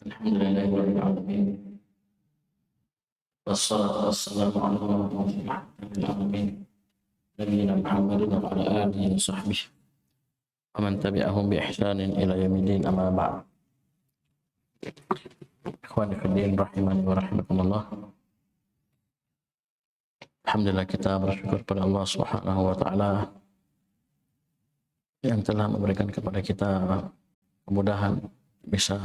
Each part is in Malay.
Alhamdulillahirabbil alamin. Wassalatu wassalamu ala rasulil alamin. Nabiyina Muhammadin wa ala alihi wa sahbihi wa man tabi'ahum bi ihsanin ila yaumil amma ba'd. Ikhwani fillah rahimani wa rahimakumullah. Alhamdulillah, kita bersyukur pada Allah Subhanahu wa taala yang telah memberikan kepada kita kemudahan bisa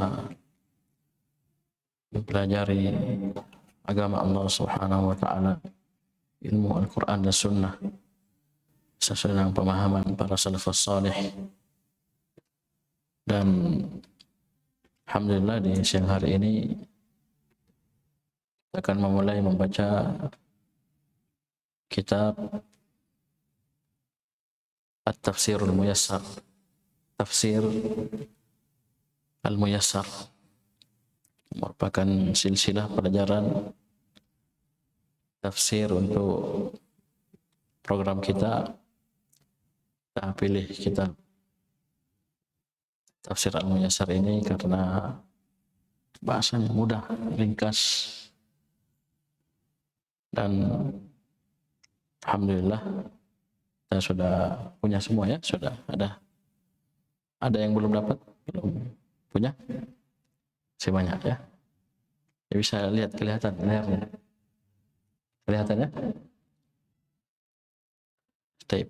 mempelajari agama Allah Subhanahu wa taala, ilmu Al-Qur'an dan Sunnah sesuai dengan pemahaman para salafus salih. Dan alhamdulillah di siang hari ini kita akan memulai membaca kitab At-Tafsirul Muyassar, Tafsir Al-Muyassar, merupakan silsilah pelajaran tafsir untuk program kita. Kita pilih kitab Tafsir Al-Muyassar ini karena bahasanya mudah, ringkas, dan alhamdulillah kita sudah punya semua ya, sudah ada yang belum dapat, belum punya, masih banyak ya. Ya, bisa lihat, kelihatan layarnya, kelihatan ya. Tape.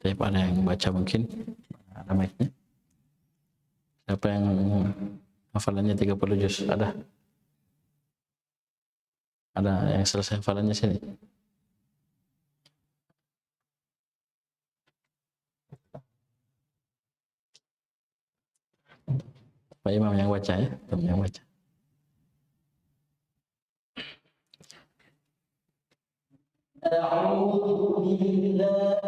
Tape, ada yang baca mungkin, ada mic-nya. Siapa yang hafalannya 30 juz? Ada yang selesai hafalannya sini? Pak Imam yang baca ya, Imam yang baca. A'udzu billahi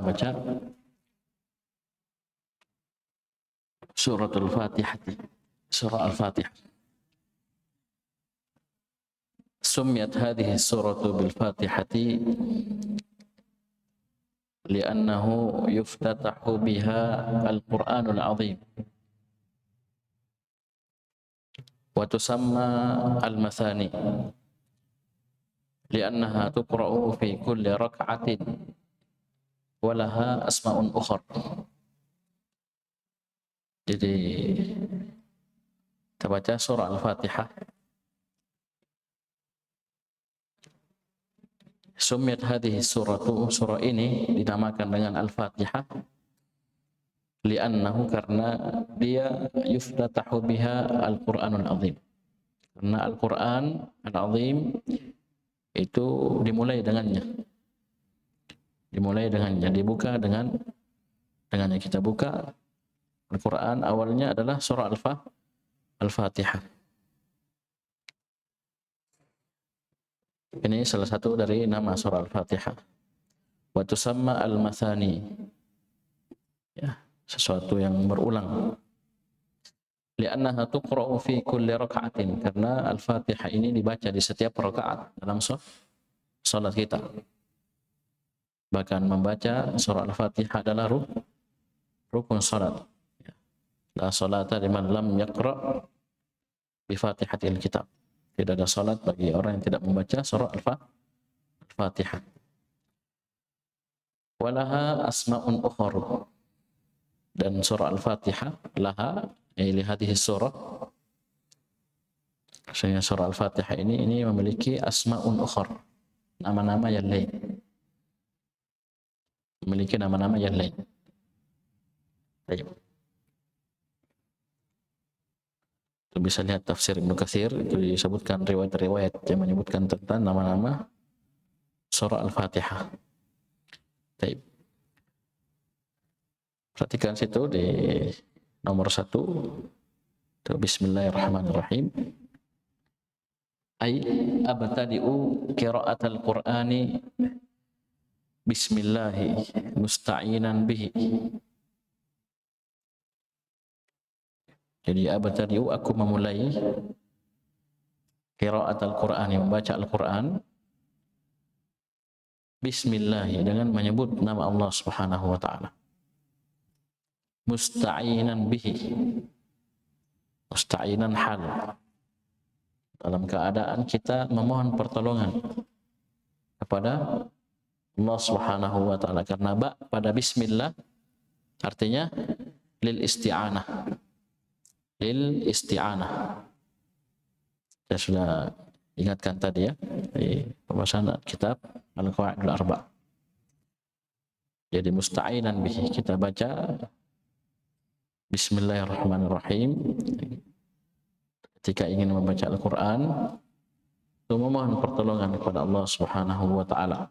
baca Suratul Fatihah, Surah Al-Fatihah. Summiyat hadhihi suratu bil Fatihati li'annahu yuftatahu biha Al-Qur'anul Azim wa tusamma Al-Mathani li'annaha tuqra'u fi kulli rak'atin walaha asma'un ukhar. Jadi kita baca surah Al-Fatihah. Summiyat hadhihi suratu, surah ini dinamakan dengan Al-Fatihah li'annahu, karena dia yuftatahu biha Al-Qur'anul Azim, karena Al-Qur'an Al-Azim itu dimulai dengannya, dibuka dengannya. Kita buka Al-Quran, awalnya adalah surah Al-Fatihah. Ini salah satu dari nama surah Al-Fatihah. Wa tusamma Al-Mathani, ya, sesuatu yang berulang. Li'annaha tuqra'u fi kulli raka'atin, karena Al-Fatihah ini dibaca di setiap rakaat dalam salat kita. Bahkan membaca surah Al-Fatihah adalah rukun salat. La salata liman lam yaqra bi Fatihatil kitab. Tidak ada salat bagi orang yang tidak membaca surah Al-Fatihah. Walaha asma'un ukhra. Dan surah Al-Fatihah laha li hadhihi surah. Maksudnya surah Al-Fatihah ini memiliki asma'un ukhra. Nama-nama yang lain. Memiliki nama-nama yang lain. Baik. Kita bisa lihat tafsir Ibnu Katsir, itu disebutkan riwayat-riwayat yang menyebutkan tentang nama-nama surah Al-Fatihah. Baik. Perhatikan situ di nomor 1. Bismillahirrahmanirrahim. Ay abtadi'u qira'atal Qur'ani bismillahi musta'inan bihi. Jadi abtadi'u, aku memulai qira'atal Qur'ani, membaca Al-Qur'an, bismillahi, dengan menyebut nama Allah Subhanahu wa taala. Musta'inan bihi. Musta'inan hal, dalam keadaan kita memohon pertolongan kepada Allah Subhanahu wa taala, karena ba pada bismillah artinya lil isti'anah. Lil isti'anah. Saya sudah ingatkan tadi ya di pembahasan kitab Al-Qawaidul Arba'. Jadi musta'inan bihi, kita baca bismillahirrahmanirrahim ketika ingin membaca Al-Quran, untuk memohon pertolongan kepada Allah Subhanahu wa taala.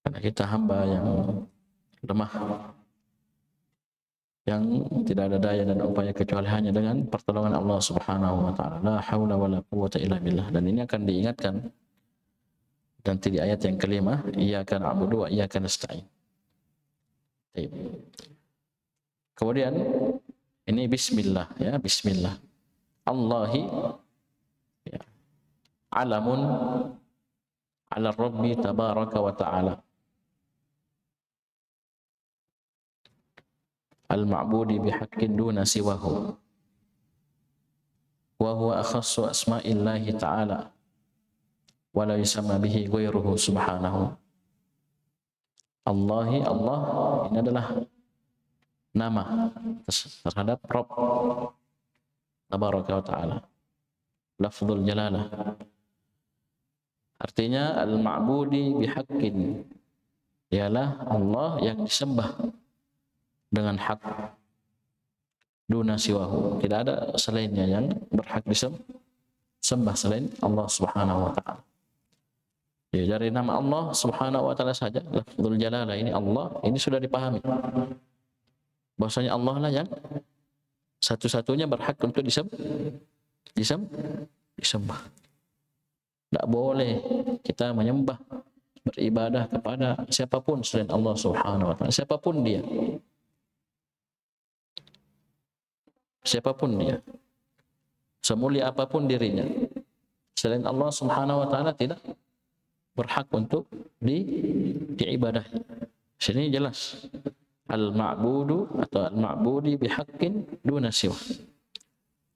Karena kita hamba yang lemah, yang tidak ada daya dan upaya kecuali hanya dengan pertolongan Allah Subhanahu wa taala. La haula wala quwwata illa billah. Dan ini akan diingatkan nanti di ayat yang kelima, iyyaka na'budu wa iyyaka nasta'in. Kemudian ini bismillah ya, bismillah. Allahi ya, alamun ala Rabbi tabaraka wa ta'ala. Al-ma'budi bihaqqin duna siwahu. Wa huwa akhassu asma'illahi ta'ala. Wa la yusamma bihi ghairuhu subhanahu. Allahi, Allah ini adalah nama terhadap Rabb tabaraka wa ta'ala. Lafzul jalalah. Artinya al-ma'budi bihaqqin, ialah Allah yang disembah dengan hak, duna siwahu, tidak ada selainnya yang berhak disembah selain Allah Subhanahu wa taala. Ya, dari nama Allah Subhanahu wa taala saja, lafzul jalalah ini, Allah ini sudah dipahami bahwasanya Allah lah yang satu-satunya berhak untuk disembah. Tidak boleh kita menyembah, beribadah kepada siapapun selain Allah Subhanahu wa taala, siapapun dia. Siapapun dia, semulia apapun dirinya, selain Allah Subhanahu wa taala tidak berhak untuk diibadahi. Sini jelas al-ma'budu atau al-ma'budi bihaqqin duna siwa.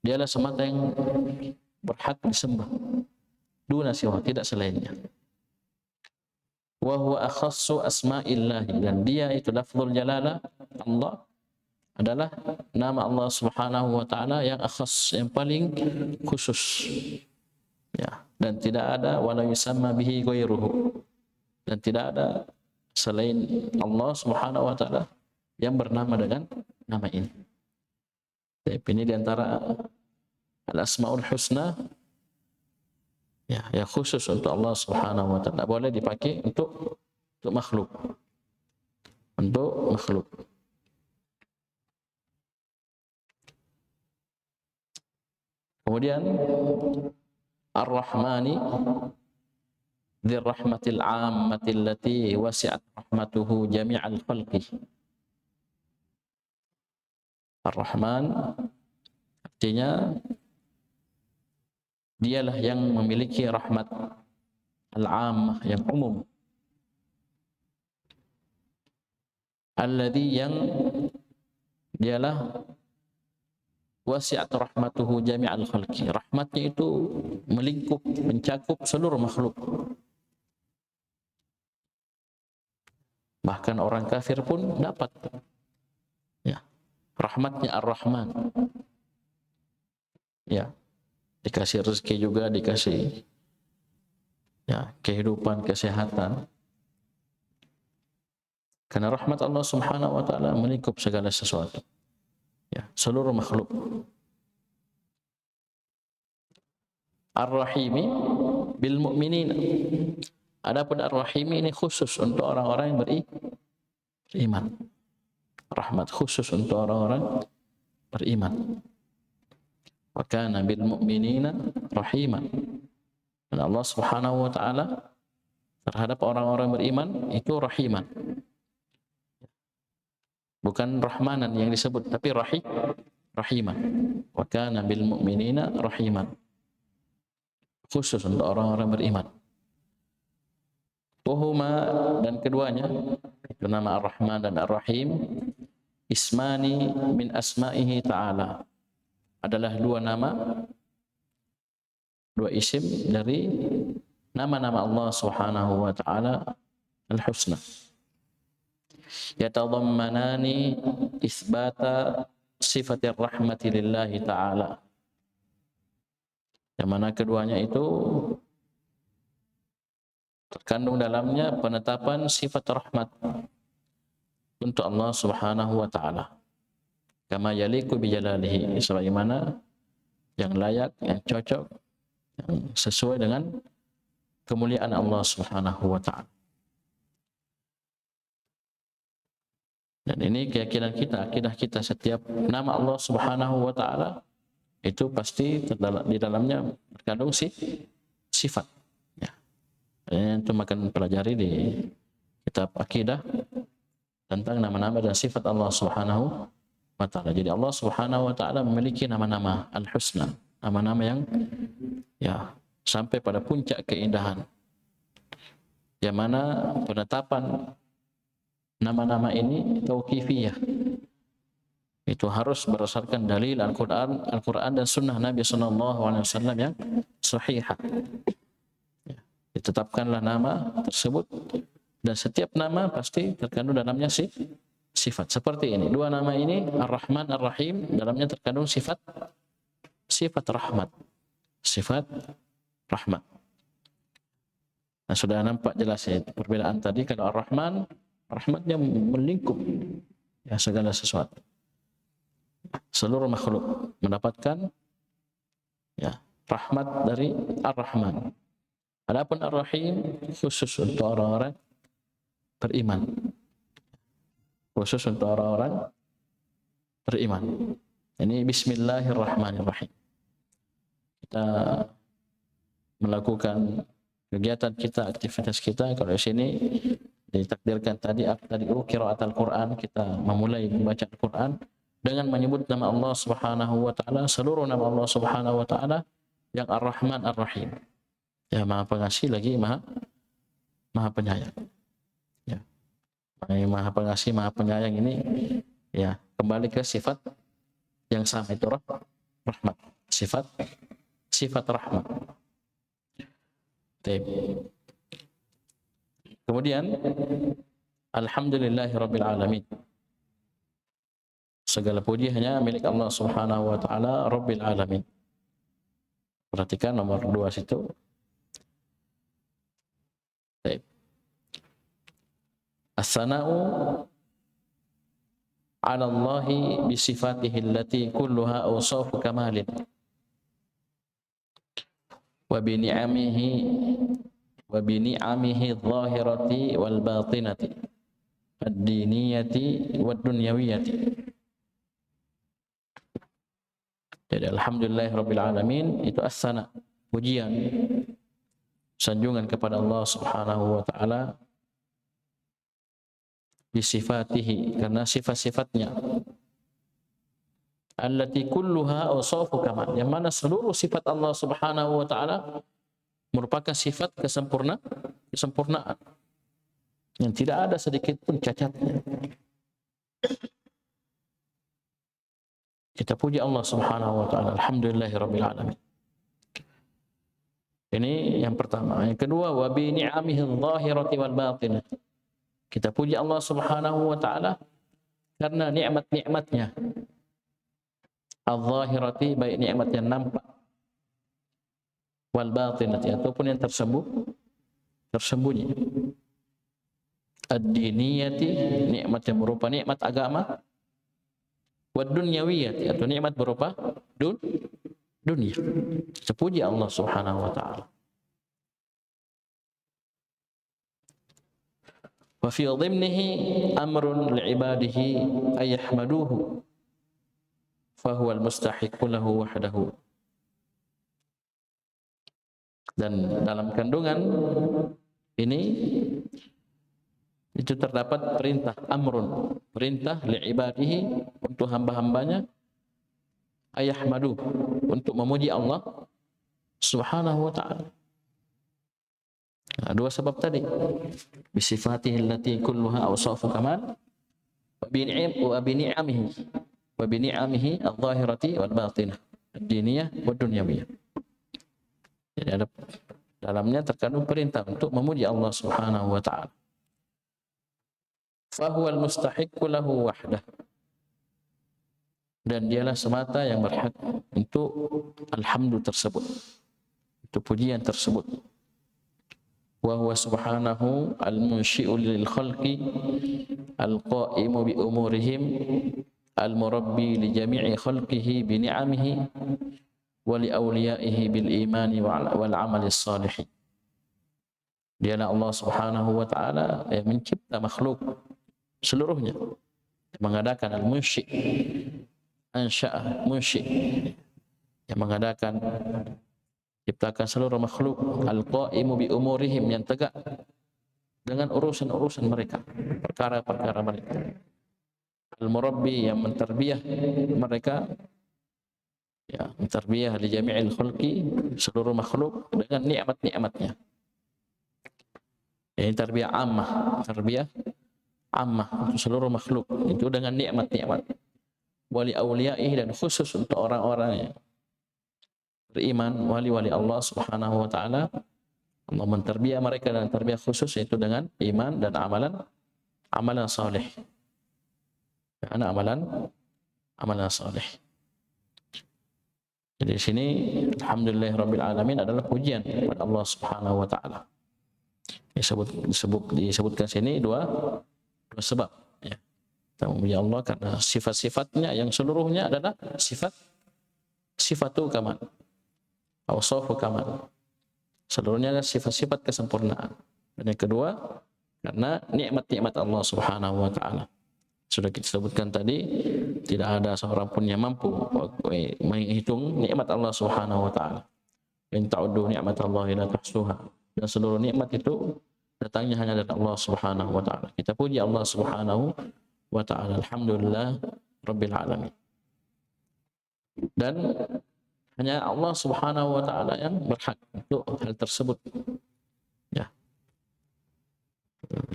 Dialah semata yang berhak disembah, duna siwa, tidak selainnya. Wa huwa akhassu asma'illahi, dan dia itu lafzul jalalah, Allah adalah nama Allah Subhanahu wa taala yang akhas, yang paling khusus. Ya, dan tidak ada wala yusamma bihi ghairuhu, dan tidak ada selain Allah Subhanahu wa taala yang bernama dengan nama ini. Jadi ini di antara al-asmaul husna ya, yang khusus untuk Allah Subhanahu wa taala, boleh dipakai untuk makhluk. Untuk makhluk. Kemudian Ar-Rahmani dzir rahmatil 'ammati allati wasi'at rahmatuhu jami'al khalqi. Ar-Rahman artinya dialah yang memiliki rahmat al-'ammah, yang umum. Alladzi, yang dialah wasi'at rahmatuhu jami'al khalqi. Rahmatnya itu melingkup, mencakup seluruh makhluk. Bahkan orang kafir pun dapat. Ya, rahmatnya Ar-Rahman. Ya, dikasih rezeki juga, dikasih ya kehidupan, kesehatan. Karena rahmat Allah Subhanahu wa taala melingkup segala sesuatu. Ya, seluruh makhluk. Ar-Rahimi bil mu'minin. Adapun Ar-Rahimi ini khusus untuk orang-orang yang beriman. Rahmat khusus untuk orang-orang beriman. Wa kana bil mu'minina rahiman. Dan Allah Subhanahu wa taala terhadap orang-orang beriman itu rahiman. Bukan rahmanan yang disebut, tapi rahiman. Wa kana bil mu'minina rahiman. Khusus untuk orang-orang beriman. Tuhuma, dan keduanya itu nama Ar-Rahman dan Ar-Rahim, ismani min asma'ihi ta'ala, adalah dua nama, dua isim dari nama-nama Allah Subhanahu wa taala al-husna. Yatadammanani isbata sifatir rahmati lillahi ta'ala. Yang mana keduanya itu terkandung dalamnya penetapan sifat rahmat untuk Allah Subhanahu wa taala. Kama yaliku bi jalalihi, sebagaimana yang layak, yang cocok, yang sesuai dengan kemuliaan Allah Subhanahu wa taala. Dan ini keyakinan kita, akidah kita, setiap nama Allah Subhanahu wa taala itu pasti di dalamnya terkandung sifat. Ya. Itu makan pelajari di kitab akidah tentang nama-nama dan sifat Allah Subhanahu wa taala. Jadi Allah Subhanahu wa taala memiliki nama-nama al-husna, nama-nama yang ya sampai pada puncak keindahan. Yang mana penetapan nama-nama ini tauqifiyah. Itu harus berdasarkan dalil Al-Quran dan Sunnah Nabi SAW yang sahihah. Ya, ditetapkanlah nama tersebut, dan setiap nama pasti terkandung dalamnya sifat. Seperti ini, dua nama ini Ar-Rahman, Ar-Rahim, dalamnya terkandung sifat rahmat. Sifat rahmat. Nah, sudah nampak jelas ya perbedaan tadi. Kalau Ar-Rahman, rahmatnya melingkup ya segala sesuatu. Seluruh makhluk mendapatkan ya rahmat dari Ar-Rahman. Adapun Ar-Rahim khusus untuk orang-orang beriman. Khusus untuk orang-orang beriman. Ini Bismillahirrahmanirrahim. Kita melakukan kegiatan kita, aktivitas kita. Kalau di sini ditakdirkan tadi qiraat Al-Quran, kita memulai membaca Al-Quran dengan menyebut nama Allah Subhanahu wa taala, seluruh nama Allah Subhanahu wa taala yang Ar-Rahman Ar-Rahim. Ya, Maha Pengasih lagi Maha Penyayang. Ya. Maha Pengasih, Maha Penyayang ini ya kembali ke sifat yang sama, itu rahmat. Sifat rahmat. Kemudian alhamdulillahirabbil alamin. Segala puji hanya milik Allah Subhanahu wa taala Rabbil alamin. Perhatikan nomor 2 situ. Baik. As-sana'u 'ala Allahi bi sifatihi allati kulluha awsafu kamalin wa bi ni'amihi adh-dhahirati wal batinati ad-diniyati wad dunyawiyati. Jadi alhamdulillahirabbil alamin itu as-sana, pujian, sanjungan kepada Allah Subhanahu wa taala bisifatihi, karena sifat-sifatnya allati kulluha awsafu kamal, yang mana seluruh sifat Allah Subhanahu wa taala merupakan sifat kesempurnaan yang tidak ada sedikit pun cacatnya. Kita puji Allah Subhanahu wa taala. Alhamdulillahirabbil alamin. Ini yang pertama. Yang kedua, wa bi ni'amihi adh-dhahirati wal batinah. Kita puji Allah Subhanahu wa taala karena nikmat-nikmatnya. Adh-dhahirati, baik nikmat yang nampak, wal batinati, ataupun yang tersembunyi. Ad-diniyati, nikmat yang berupa nikmat agama, wad dunyawiyati, atau nikmat berupa dunia. Kita puji Allah Subhanahu wa taala. Wa fi dhimnihi amrun li'ibadihi ay yahmaduhu fa huwa al-mustahiqqu lahu wahdahu. Dan dalam kandungan ini itu terdapat perintah amrun, perintah li'ibadihi, untuk hamba-hambanya, ayahmadu, untuk memuji Allah Subhanahu wa taala. Nah, dua sebab tadi, bisifatihi allati kulluha awsafu kamal, wa bi ni'amihi adh-dhahirati wal batinah, ad-diniyah wad dunyawiyah. Jadi ada dalamnya terkandung perintah untuk memuji Allah Subhanahu wa taala. Fa huwal mustahiqqu lahu wahdah. Dan dialah semata yang berhak untuk alhamdu tersebut, untuk pujian tersebut. Wa huwa subhanahu al-munsyi'u lil khalqi al-qa'imu bi umurihim al-murabbi li jami'i khalqihi bi ni'amihi wa li awliyaihi bil imani wal amali salih. Dialah Allah Subhanahu wa taala yang mencipta makhluk seluruhnya, mengadakan al-munsyi', ansya'a, munsyi', yang mengadakan, ciptakan seluruh makhluk, al-qa'imu bi umurihim, yang tegak dengan urusan-urusan mereka, perkara-perkara mereka, al-murabbi, yang menterbiah mereka, ya, menterbiah li jami'il khalqi, seluruh makhluk dengan nikmat-nikmatnya. Ini tarbiyah ammah, tarbiyah ammah untuk seluruh makhluk, itu dengan nikmat-nikmat. Wali awliyaihi, dan khusus untuk orang-orang yang beriman, wali-wali Allah Subhanahu wa taala, Allah mentarbiyah mereka dengan tarbiyah khusus, yaitu dengan iman dan amalan saleh. Karena amalan saleh. Jadi di sini alhamdulillahirabbil alamin adalah pujian kepada Allah Subhanahu wa taala. Disebutkan sini dua sebab, ya. Kita memuji Allah karena sifat-sifatnya yang seluruhnya adalah sifatu kamal, awsafu kamal. Seluruhnya adalah sifat-sifat kesempurnaan. Dan yang kedua, karena nikmat-nikmat Allah Subhanahu wa taala. Sudah kita sebutkan tadi, tidak ada seorang pun yang mampu menghitung nikmat Allah Subhanahu wa taala. In ta'uddu ni'matallahi la tuhsuha. Dan seluruh nikmat itu datangnya hanya dari Allah Subhanahu wa taala. Kita puji Allah Subhanahu wa taala. Alhamdulillah rabbil alamin. Dan hanya Allah Subhanahu wa taala yang berhak untuk hal tersebut. Ya.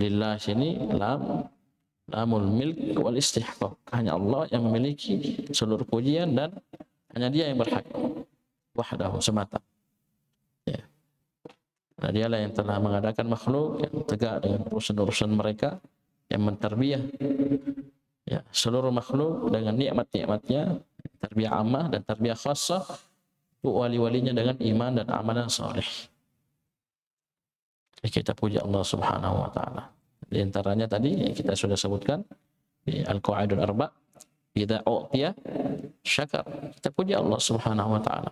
Lillah sini lamul milk wal istihqaq. Hanya Allah yang memiliki seluruh pujian dan hanya Dia yang berhak. Wahdahu, semata. Ya. Nah, Dialah yang telah mengadakan makhluk, yang tegak dengan urusan-urusan mereka, yang mentarbiyah, ya, seluruh makhluk dengan nikmat-nikmatnya, tarbiyah ammah dan tarbiyah khassah, wali-walinya dengan iman dan amalan saleh. Kita puji Allah Subhanahu wa taala. Di antaranya tadi yang kita sudah sebutkan di Al-Qawaidul Arba', idza u'tiya syakar. Kita puji Allah Subhanahu wa taala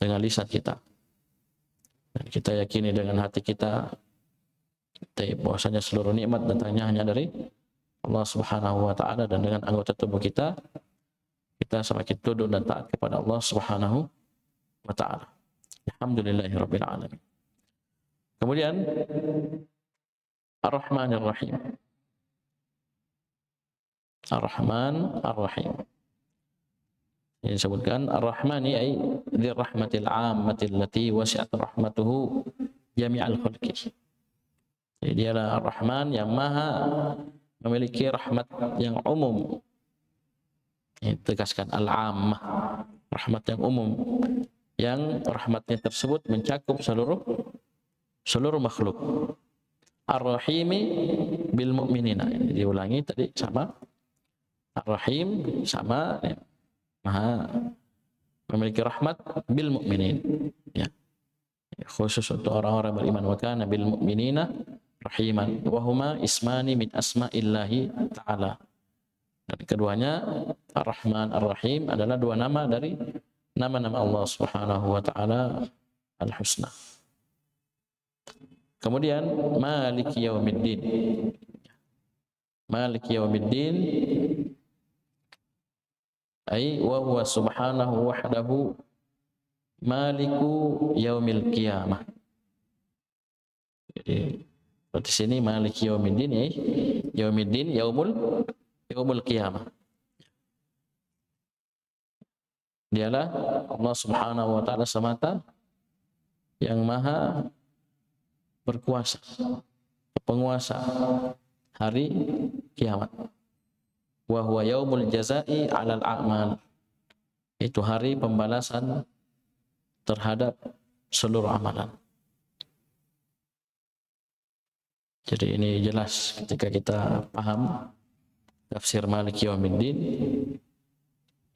dengan lisan kita. Dan kita yakini dengan hati kita bahwasanya seluruh nikmat datangnya hanya dari Allah Subhanahu wa taala, dan dengan anggota tubuh kita semakin tunduk dan taat kepada Allah Subhanahu wa taala. Alhamdulillahirabbil alamin. Kemudian Ar-Rahmanir Rahim. Ar-Rahman Ar-Rahim. Ini disebutkan Ar-Rahmani ay dzir rahmatil 'ammati allati wasi'at rahmatuhu jami'al khalqi. Jadi dia adalah Ar-Rahman yang maha memiliki rahmat yang umum. Ini tegaskan al-'ammah, rahmat yang umum, yang rahmatnya tersebut mencakup seluruh makhluk. Ar-Rahimi bil mu'minina. Diulangi tadi sama. Ar-Rahim sama ya, maha memiliki rahmat bil mu'minin. Ya. Khusus untuk orang-orang beriman, wa kana bil mu'minina rahiman wa huma ismani min asma'illahi ta'ala. Dan keduanya Ar-Rahman Ar-Rahim adalah dua nama dari nama-nama Allah Subhanahu wa taala Al-Husna. Kemudian Maliki Yaumiddin. Maliki Yaumiddin ay wa huwa subhanahu wahdahu maliku yaumil qiyamah. Jadi di sini Maliki Yaumiddin ya, Yaumiddin yaumul qiyamah. Dialah Allah Subhanahu wa taala semata yang maha berkuasa, penguasa hari kiamat. Wa huwa yaumul jazaa'i 'alal a'mal. Itu hari pembalasan terhadap seluruh amalan. Jadi ini jelas ketika kita paham tafsir Maliki Yaumiddin.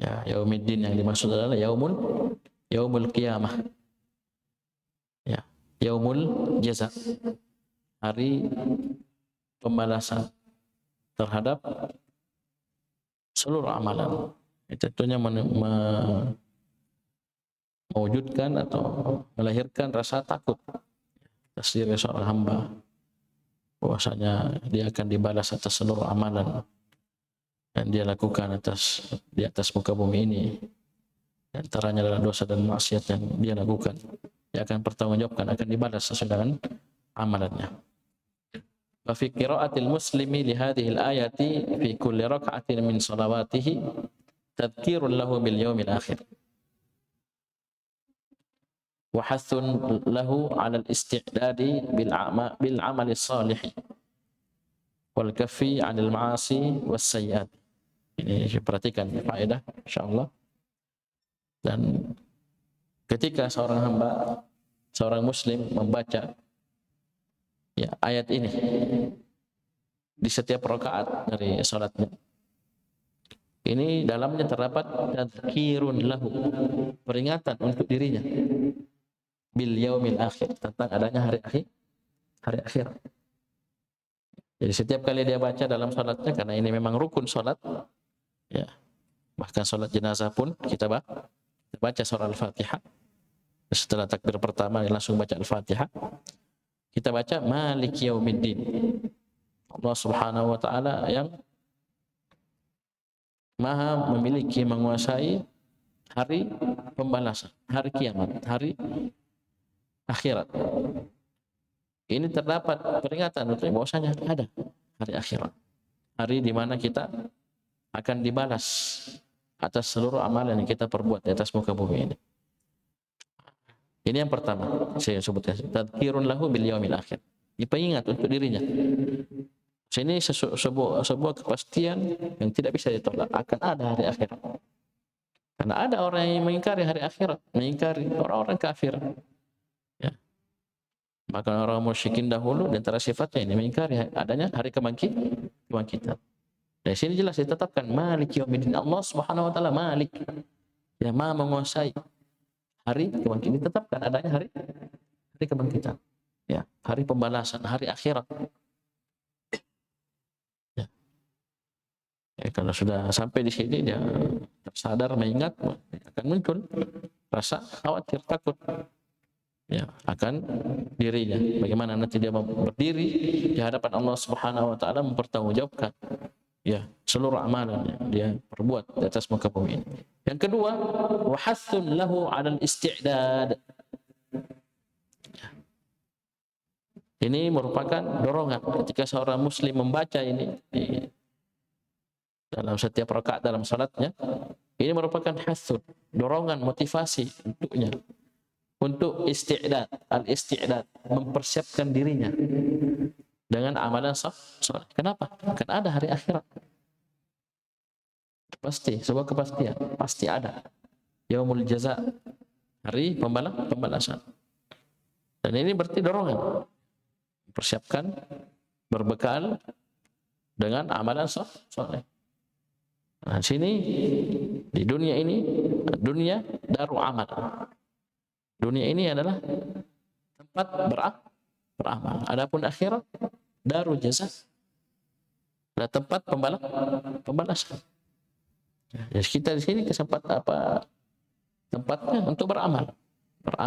Ya, Yaumiddin yang dimaksud adalah yaumul qiyamah. Ya, yaumul jaza. Hari pembalasan terhadap seluruh amalan. Itu tentunya mewujudkan atau melahirkan rasa takut atas diri seorang hamba, bahwasanya dia akan dibalas atas seluruh amalan yang dia lakukan di atas muka bumi ini. Di antaranya adalah dosa dan maksiat yang dia lakukan. Dia akan pertanggungjawabkan, akan dibalas sesuai dengan amalannya. Wa fi qira'atil muslimi li hadhihi al-ayati fi kulli rak'atin min salawatihi tadhkirun lahu bil yaumil akhir. Wa hathun lahu 'ala al-isti'dadi bil amali salih wal kaffi 'anil ma'asi was sayyi'at. Ini perhatikan faedah insyaallah. Dan ketika seorang hamba, seorang muslim membaca ya ayat ini di setiap rakaat dari salatnya, ini dalamnya terdapat tadzkirun lahu, peringatan untuk dirinya, bil yaumil akhir, tentang adanya hari akhir. Jadi setiap kali dia baca dalam salatnya, karena ini memang rukun salat ya, bahkan salat jenazah pun kita baca surah Al-Fatihah. Setelah takbir pertama langsung baca Al-Fatihah. Kita baca Maliki Yaumiddin. Allah Subhanahu wa taala yang maha memiliki, menguasai hari pembalasan, hari kiamat, hari akhirat. Ini terdapat peringatan untuk bahwasanya ada hari akhirat. Hari di mana kita akan dibalas atas seluruh amalan yang kita perbuat di atas muka bumi ini. Ini yang pertama saya sebutkan, tadzkirun lahu bil yaumil akhir. Diperingat untuk dirinya. Ini sebuah kepastian yang tidak bisa ditolak, akan ada hari akhirat. Karena ada orang yang mengingkari hari akhirat, mengingkari orang-orang kafir. Ya. Bahkan orang musyrikin dahulu, di antara sifatnya ini mengingkari adanya hari kebangkitan. Dari sini jelas ditetapkan Maliki Yaumiddin. Allah Subhanahu wa taala Malik, yang maha menguasai hari kebangkitan. Ditetapkan adanya hari kebangkitan. Ya, hari pembalasan, hari akhirat. Ya. Ya, kalau sudah sampai di sini dia tersadar, mengingat, akan muncul rasa khawatir, takut ya akan dirinya. Bagaimana nanti dia berdiri di hadapan Allah Subhanahu wa taala mempertanggungjawabkan ya seluruh amalan yang dia perbuat di atas muka bumi ini. Yang kedua, wa hathun lahu 'alal isti'dad. Ini merupakan dorongan ketika seorang muslim membaca ini dalam setiap rakaat dalam salatnya. Ini merupakan hasud, dorongan, motivasi untuknya, untuk isti'dad, al-isti'dad, mempersiapkan dirinya dengan amalan saleh. Kenapa? Karena ada hari akhirat. Pasti, sebuah kepastian, pasti ada. Yaumul jaza, hari pembalasan. Dan ini berarti dorongan, mempersiapkan, berbekal dengan amalan saleh. Nah, sini di dunia ini, dunia daru amal. Dunia ini adalah tempat beramal. Adapun akhirat daru jaza, adalah tempat pembalasan. Jadi kita di sini kesempatan tempatnya untuk beramal,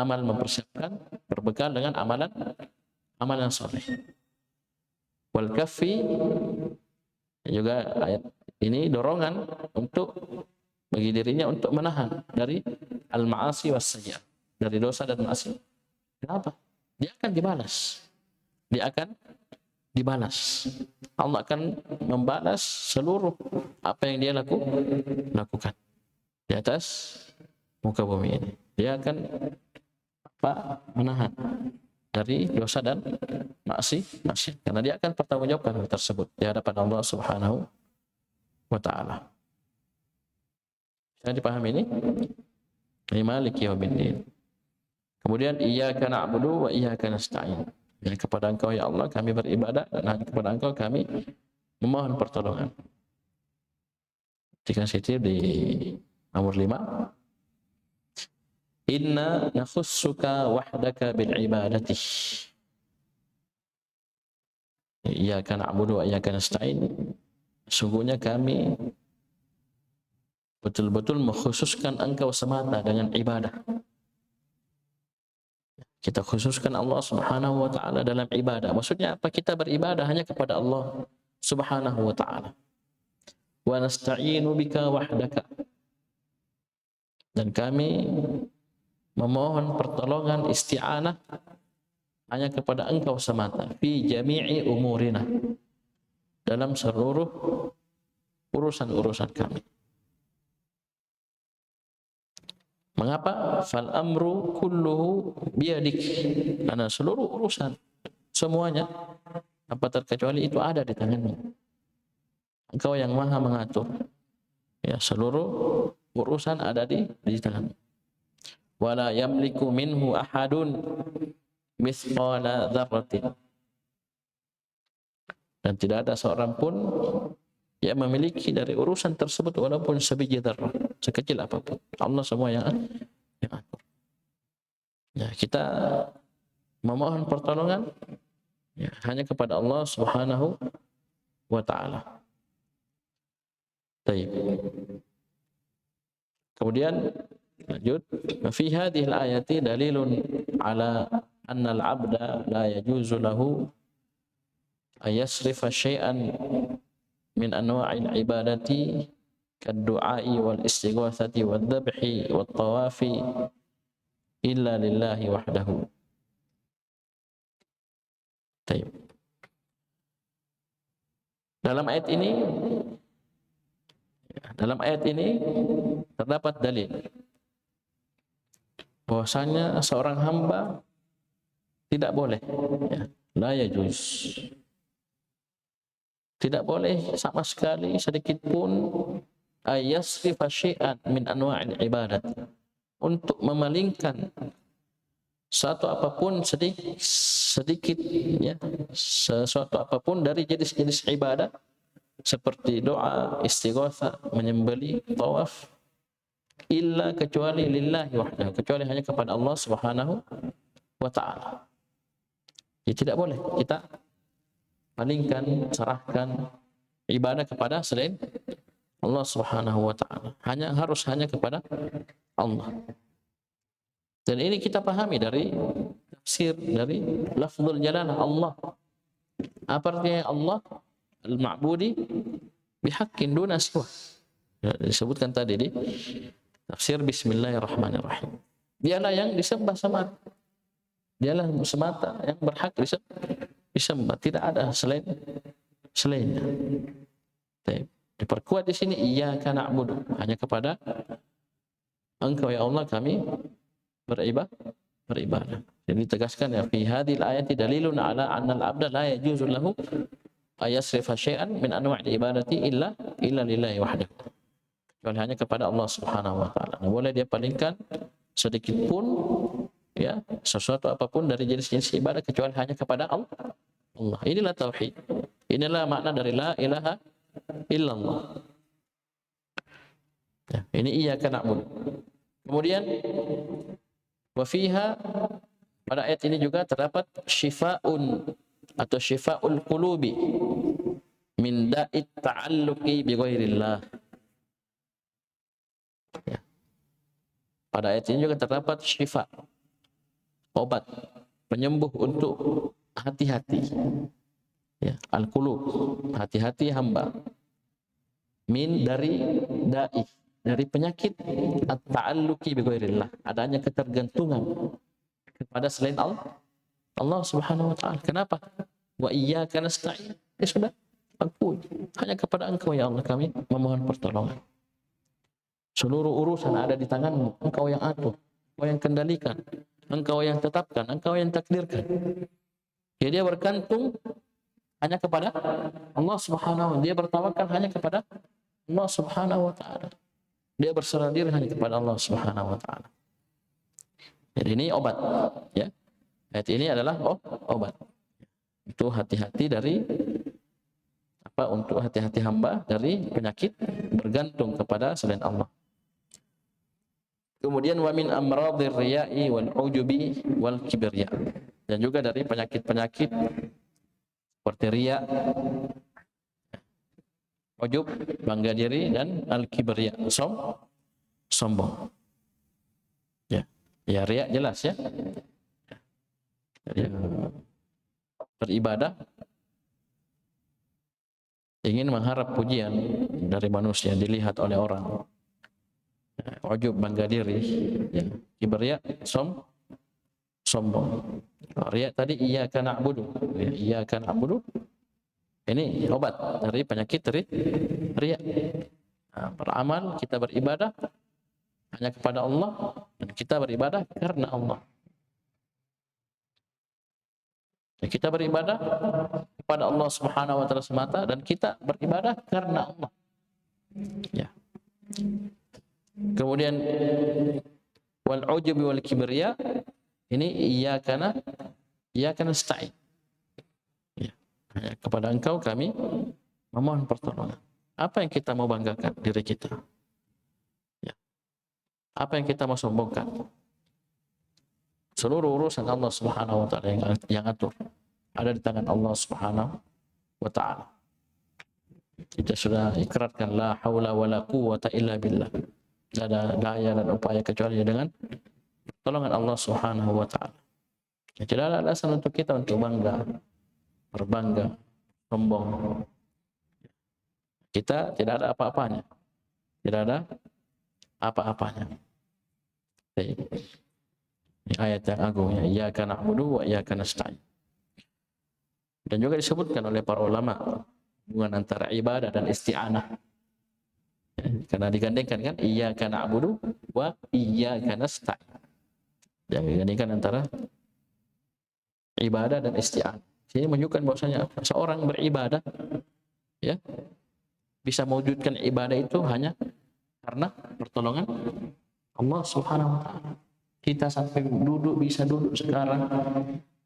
mempersiapkan, berbekal dengan amalan saleh. Wal kaffi, juga ayat ini dorongan untuk bagi dirinya untuk menahan dari al-ma'asi was sayyi'at, dari dosa dan maksiat. Kenapa? Dia akan dibalas. Allah akan membalas seluruh apa yang dia lakukan di atas muka bumi ini. Dia akan menahan dari dosa dan maksiat, karena dia akan pertanggungjawabkan hal tersebut di hadapan Allah Subhanahu wa ta'ala. Bisa dipahami ini? Maliki yaumiddin. Kemudian iyyaka na'budu wa iyyaka nasta'in. Ya, kepada Engkau ya Allah kami beribadah, dan hanya kepada Engkau kami memohon pertolongan. Jika sitir di nomor 5. Inna nakhussuka wahdaka bil ibadati. Iyyaka na'budu wa iyyaka nasta'in. Sungguhnya kami betul-betul mengkhususkan Engkau semata dengan ibadah. Kita khususkan Allah Subhanahu wa ta'ala dalam ibadah. Maksudnya apa? Kita beribadah hanya kepada Allah Subhanahu wa ta'ala. Wa nasta'inu bika wahdaka. Dan kami memohon pertolongan isti'anah hanya kepada Engkau semata fi jami'i umurina, dalam seluruh urusan-urusan kami. Mengapa? Fal amru kulluhu biyadik. Karena seluruh urusan, semuanya apa terkecuali itu ada di tanganmu. Engkau yang maha mengatur. Ya, seluruh urusan ada di tanganmu. Wala yamliku minhu ahadun mithqala dzarratin. Dan tidak ada seorang pun yang memiliki dari urusan tersebut walaupun sebiji dzarrah, sekecil apapun. Allah semua yang atur. Ya, kita memohon pertolongan ya, hanya kepada Allah Subhanahu wa ta'ala. Baik. Kemudian lanjut, fi hadhihi al-ayati dalilun ala anna al-'abda la yajuzu lahu ay yasrifa syai'an min anwa'il ibadati kad-du'a'i wal istighatsati wad dhabhi wat tawafi illa lillahi wahdahu. Baik. Dalam ayat ini terdapat dalil bahwasanya seorang hamba tidak boleh, ya, la yajuz, tidak boleh sama sekali sedikit pun ayasrifa syai'an min anwa'il ibadat, untuk memalingkan suatu apapun sedikit ya, sesuatu apapun dari jenis-jenis ibadah seperti doa, istighatsah, menyembelih, tawaf, illa kecuali lillahi wahdahu, kecuali hanya kepada Allah Subhanahu wa ta'ala. Ya, tidak boleh kita palingkan, serahkan ibadah kepada selain Allah Subhanahu wa ta'ala. Harus hanya kepada Allah. Dan ini kita pahami dari tafsir dari lafzul jalalah Allah. Apa artinya Allah? Al-ma'budi bihaqqin duna siwa. Ya, disebutkan tadi di tafsir Bismillahirrahmanirrahim. Dialah yang disembah semata. Dialah semata yang berhak disembah. Tidak ada selainnya. Diperkuat di sini iyyaka na'budu, hanya kepada Engkau ya Allah kami beribadah. Jadi ditegaskan ya fi hadhil ayati dalilun ala anna al-'abda la yajuzu lahu ayasrifa syai'an min anwa'il ibadati illa lillahi wahdahu. Kecuali hanya kepada Allah Subhanahu wa taala. Nah, boleh dia palingkan sedikit pun ya sesuatu apapun dari jenis-jenis ibadah kecuali hanya kepada Allah. Inilah tauhid. Inilah makna dari la ilaha illallah. Ya, ini iyyaka na'budu. Kemudian wa fiha, pada ayat ini juga terdapat syifaun atau syifaul qulubi min da'it ta'alluqi bi ghairillah. Ya. Pada ayat ini juga terdapat syifa, obat, penyembuh untuk hati-hati. Ya, al-qulub, hati-hati hamba. Min dari da'i, dari penyakit at-ta'alluqi bi ghairillah, adanya ketergantungan kepada selain Allah Subhanahu wa taala. Kenapa? Wa iyyaka nasta'in. Ya sudah, aku hanya kepada Engkau ya Allah kami memohon pertolongan. Seluruh urusan ada di tanganmu, Engkau yang atur, Engkau yang kendalikan, Engkau yang tetapkan, Engkau yang takdirkan. Jadi dia bergantung hanya kepada Allah Subhanahu wa taala. Dia bertawakal hanya kepada Allah Subhanahu wa taala. Dia berserah diri hanya kepada Allah Subhanahu wa taala. Jadi ini obat, ya. Ayat ini adalah obat. Itu hati-hati dari apa? Untuk hati-hati hamba dari penyakit bergantung kepada selain Allah. Kemudian wa min amradhir riya'i wal ujubi wal kibriya. Dan juga dari penyakit-penyakit seperti riya, ujub, bangga diri, dan al kibriya, sombong. Ya. Ya, riya jelas ya. Jadi, beribadah ingin mengharap pujian dari manusia, dilihat oleh orang. Ujub, bangga diri, ya. Kibriya, sombong. Riya tadi iyyaka na'budu, ya, iyyaka na'budu. Ini obat dari penyakit riya. Nah, beramal, kita beribadah hanya kepada Allah, dan kita beribadah karena Allah. Dan kita beribadah kepada Allah Subhanahu wa taala semata, dan kita beribadah karena Allah. Ya. Kemudian wal ujub wal kibriya, ini iyyaka nasta'in. Ya. Kepada Engkau kami memohon pertolongan. Apa yang kita mau banggakan diri kita? Ya. Apa yang kita mau sombongkan? Seluruh urusan Allah Subhanahu wa taala yang atur, ada di tangan Allah Subhanahu wa taala. Kita sudah ikrarkan la haula wala quwwata illa billah. Tidak ada daya dan upaya kecuali dengan pertolongan Allah Subhanahu wa taala. Ya, tidak ada alasan untuk kita untuk berbangga, sombong. Kita tidak ada apa-apanya. Tidak ada apa-apanya. Ini ayat yang agung ya, iyyaka na'budu wa iyyaka nasta'in. Dan juga disebutkan oleh para ulama hubungan antara ibadah dan isti'anah. Ya, karena digandengkan kan iyyaka na'budu wa iyyaka nasta'in. Yang digandengkan antara ibadah dan isti'anah. Ini menunjukkan bahwasanya seorang beribadah ya bisa mewujudkan ibadah itu hanya karena pertolongan Allah Subhanahu wa taala. Kita sampai bisa duduk sekarang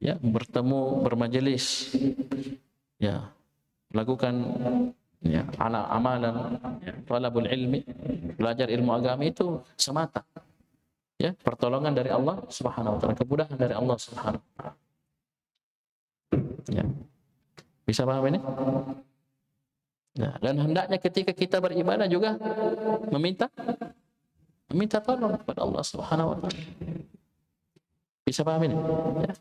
ya, bertemu, bermajelis ya, melakukan ya amalan ya, talabul ilmi, belajar ilmu agama, itu semata ya pertolongan dari Allah Subhanahu wa taala, kemudahan dari Allah Subhanahu wa taala. Ya. Bisa paham ini? Nah, dan hendaknya ketika kita beribadah juga meminta tolong kepada Allah Subhanahu wa taala. Bisa paham ini? Ya.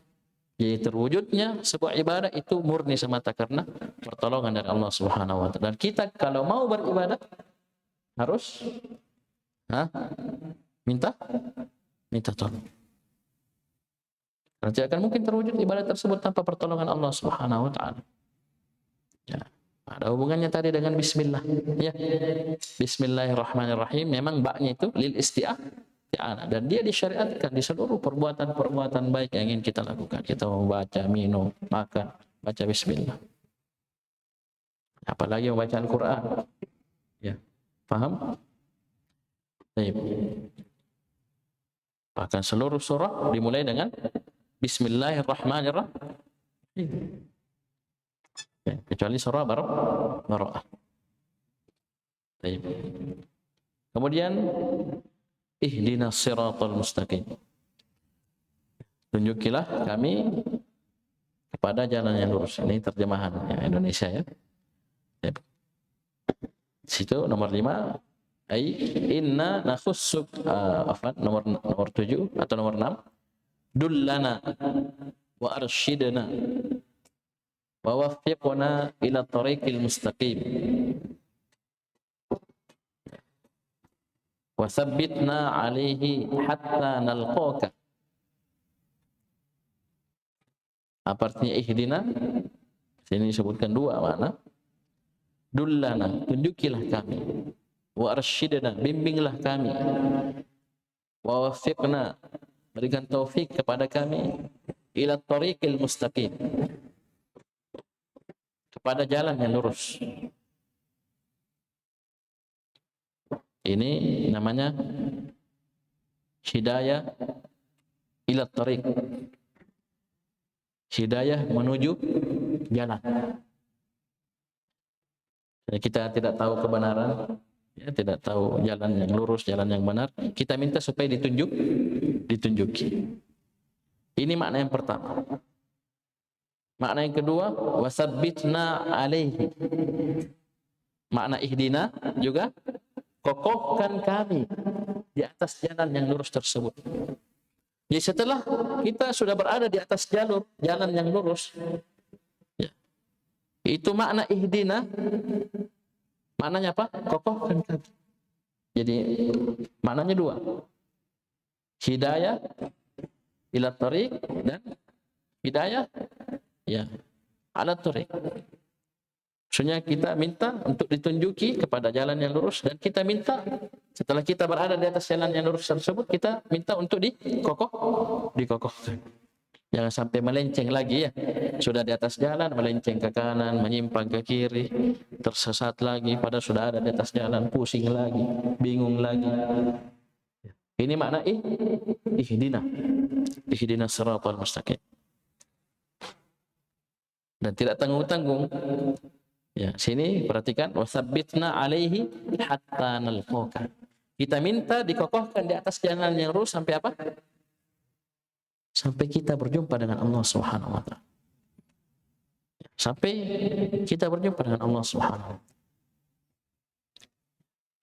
Jadi terwujudnya sebuah ibadah itu murni semata karena pertolongan dari Allah Subhanahu wa taala. Dan kita kalau mau beribadah harus minta tolong. Karena tidak akan mungkin terwujud ibadah tersebut tanpa pertolongan Allah Subhanahu wa taala. Ya. Ada hubungannya tadi dengan bismillah. Ya. Bismillahirrahmanirrahim. Memang baknya itu lil isti'anah. Dan dia disyariatkan di seluruh perbuatan-perbuatan baik yang ingin kita lakukan. Kita membaca, minum, makan, baca bismillah. Apalagi membaca Al-Quran. Ya. Paham? Baik. Bahkan seluruh surah dimulai dengan Bismillahirrahmanirrahim. Ya, kecuali surah Bara'ah. Baik. Kemudian ihdinas siratal mustaqim. Tunjukilah kami kepada jalan yang lurus. Ini terjemahan Indonesia ya. Ya. Situ nomor 5 ai inna nakhussuk nomor 7 atau nomor 6 dullana wa arsyidna wa waffiqna ila tariqil mustaqim wa tsabbitna alaihi hatta nalqaka. Apa artinya ihdina? Sini disebutkan dua makna. Dullana, tunjukilah kami. Wa arsyidna, bimbinglah kami. Wa waffiqna, berikan taufik kepada kami ila tariqil mustaqim, kepada jalan yang lurus. Ini namanya hidayah ila tariq, hidayah menuju jalan. Jadi kita tidak tahu kebenaran, ya, tidak tahu jalan yang lurus, jalan yang benar, kita minta supaya ditunjuki. Ini makna yang pertama. Makna yang kedua, wasabbitna alaihi. Makna ihdina juga kokohkan kami di atas jalan yang lurus tersebut. Jadi setelah kita sudah berada di atas jalan yang lurus, ya, itu makna ihdina. Maknanya apa? Kokohkan kami. Jadi maknanya dua. Hidayah ila tariq dan hidayah ya ala tariq. Maksudnya kita minta untuk ditunjuki kepada jalan yang lurus, dan kita minta setelah kita berada di atas jalan yang lurus tersebut, kita minta untuk dikokohkan. Jangan sampai melenceng lagi ya. Sudah di atas jalan, melenceng ke kanan, menyimpang ke kiri, tersesat lagi, padahal sudah ada di atas jalan, pusing lagi, bingung lagi. Ini makna ihdina. Ihdina siratal mustaqim. Dan tidak tanggung-tanggung. Ya, sini perhatikan wasabbitna alaihi hatta nalqaka. Kita minta dikokohkan di atas jalan yang lurus sampai apa? Sampai kita berjumpa dengan Allah Subhanahu wa taala. Sampai kita berjumpa dengan Allah Subhanahu wa taala.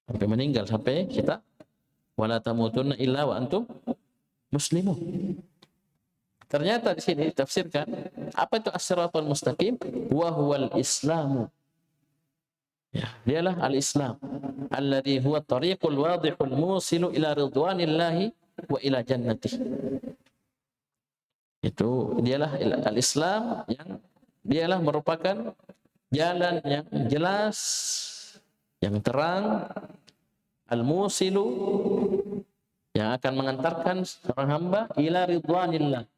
Sampai meninggal, sampai kita wala tamutunna illa wa antum muslimun. Ternyata di sini ditafsirkan apa itu as-siratal mustaqim? Wa huwal islamu. Ya, dialah al-Islam alladhi huwa tariqul wadihul musilu ila ridwanillahi wa ila jannatih. Itu dialah al-Islam yang dialah merupakan jalan yang jelas, yang terang, al-musilu, yang akan mengantarkan seorang hamba ila ridwanillah.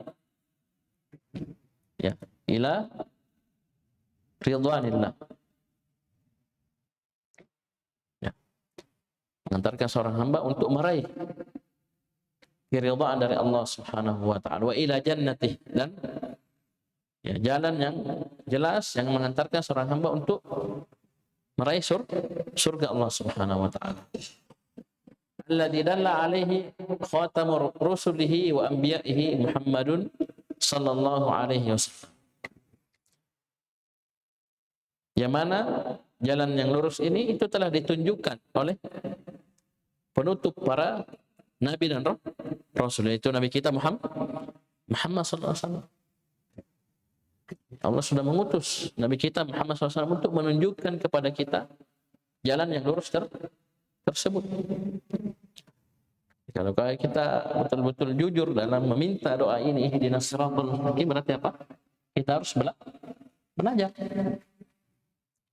Ya, ila ridwanillah. Ya. Mengantarkan seorang hamba untuk meraih keridhaan dari Allah Subhanahu wa taala, wa ila jannatih, dan ya, jalan yang jelas yang mengantarkan seorang hamba untuk meraih surga Allah Subhanahu wa taala. Alladzi dalla alaihi khatamur rusulihi wa anbiya'ihi Muhammadun sallallahu alaihi wasallam. Yang mana jalan yang lurus ini itu telah ditunjukkan oleh penutup para nabi dan rasul, yaitu nabi kita Muhammad sallallahu alaihi wasallam. Allah sudah mengutus nabi kita Muhammad SAW untuk menunjukkan kepada kita jalan yang lurus tersebut. Kalau kita betul-betul jujur dalam meminta doa ini, ihdinas siratal mustaqim, berarti apa? Kita harus belajar.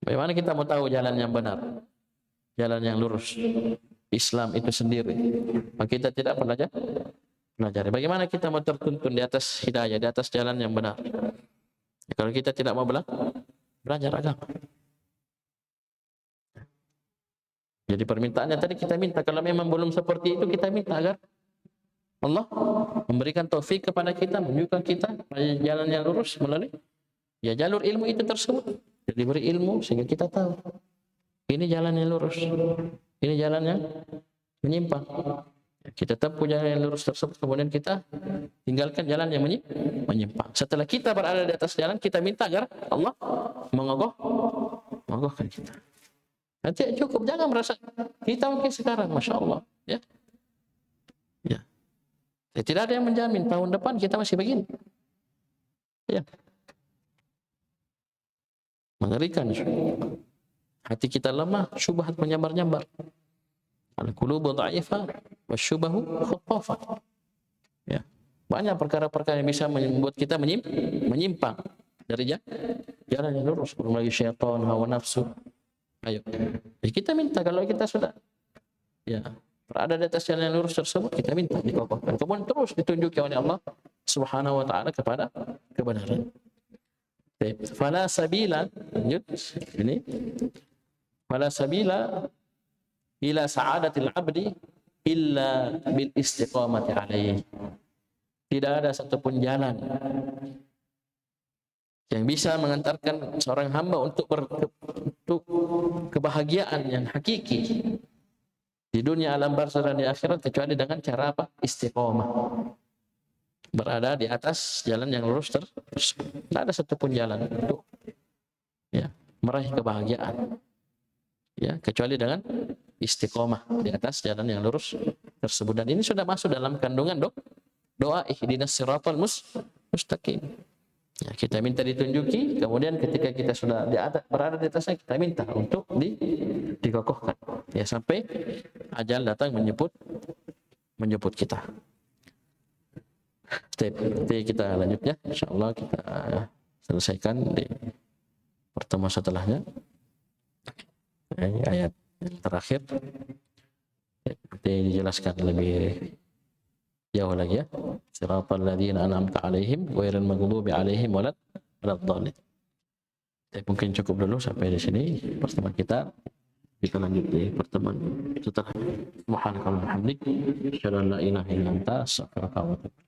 Bagaimana kita mau tahu jalan yang benar, jalan yang lurus? Islam itu sendiri. Maka kita tidak pelajari. Bagaimana kita mau tertuntun di atas hidayah, di atas jalan yang benar? Kalau kita tidak mau belajar agama. Jadi permintaannya tadi kita minta, kalau memang belum seperti itu kita minta agar Allah memberikan taufik kepada kita, menunjukkan kita jalan yang lurus melalui ya jalur ilmu itu tersebut. Jadi beri ilmu sehingga kita tahu ini jalan yang lurus, ini jalan yang menyimpang. Kita tempuh jalan yang lurus tersebut, kemudian kita tinggalkan jalan yang menyimpang. Setelah kita berada di atas jalan, kita minta agar Allah mengokohkan kita. Nanti cukup, jangan merasa kita mungkin sekarang, masya Allah, ya. Tidak ada yang menjamin tahun depan kita masih begini. Ya. Mengerikan. Hati kita lemah, syubhat menyambar-nyambar. Al-qulubu dha'ifah wasyubahu khattafah. Ya. Banyak perkara-perkara yang bisa membuat kita menyimpang dari jalan yang lurus. Belum lagi syaitan, hawa nafsu. Ayo. Jadi kita minta kalau kita sudah berada di atas jalan yang lurus tersebut, kita minta dikokohkan. Kemudian terus ditunjuki oleh Allah Subhanahu wa taala kepada kebenaran. Fala sabila, lanjut ini. Fala sabila ila sa'adatil 'abdi illa bil istiqamati 'alaihi. Tidak ada satupun jalan yang bisa mengantarkan seorang hamba untuk kebahagiaan yang hakiki di dunia alam barzakh dan di akhirat kecuali dengan cara apa? Istiqamah. Berada di atas jalan yang lurus tersebut. Tidak ada satupun jalan untuk meraih kebahagiaan. Ya, kecuali dengan istiqomah di atas jalan yang lurus tersebut. Dan ini sudah masuk dalam kandungan doa ihdinas siratal mustaqim. Ya, kita minta ditunjuki, kemudian ketika kita sudah berada di atasnya, kita minta untuk dikokohkan. Ya, sampai ajal datang menjemput kita. Nanti kita lanjut ya, insyaallah kita selesaikan di pertemuan setelahnya. Ayat terakhir nanti dijelaskan lebih jauh lagi ya. Siratal ladzina an'amta 'alaihim ghairil maghdubi 'alaihim waladdallin. Mungkin cukup dulu sampai di sini pertemuan kita. Kita lanjut di pertemuan setelahnya. Subhanakallahumma wa bihamdik, asyhadu an la ilaha illa anta, astaghfiruka wa atubu ilaik.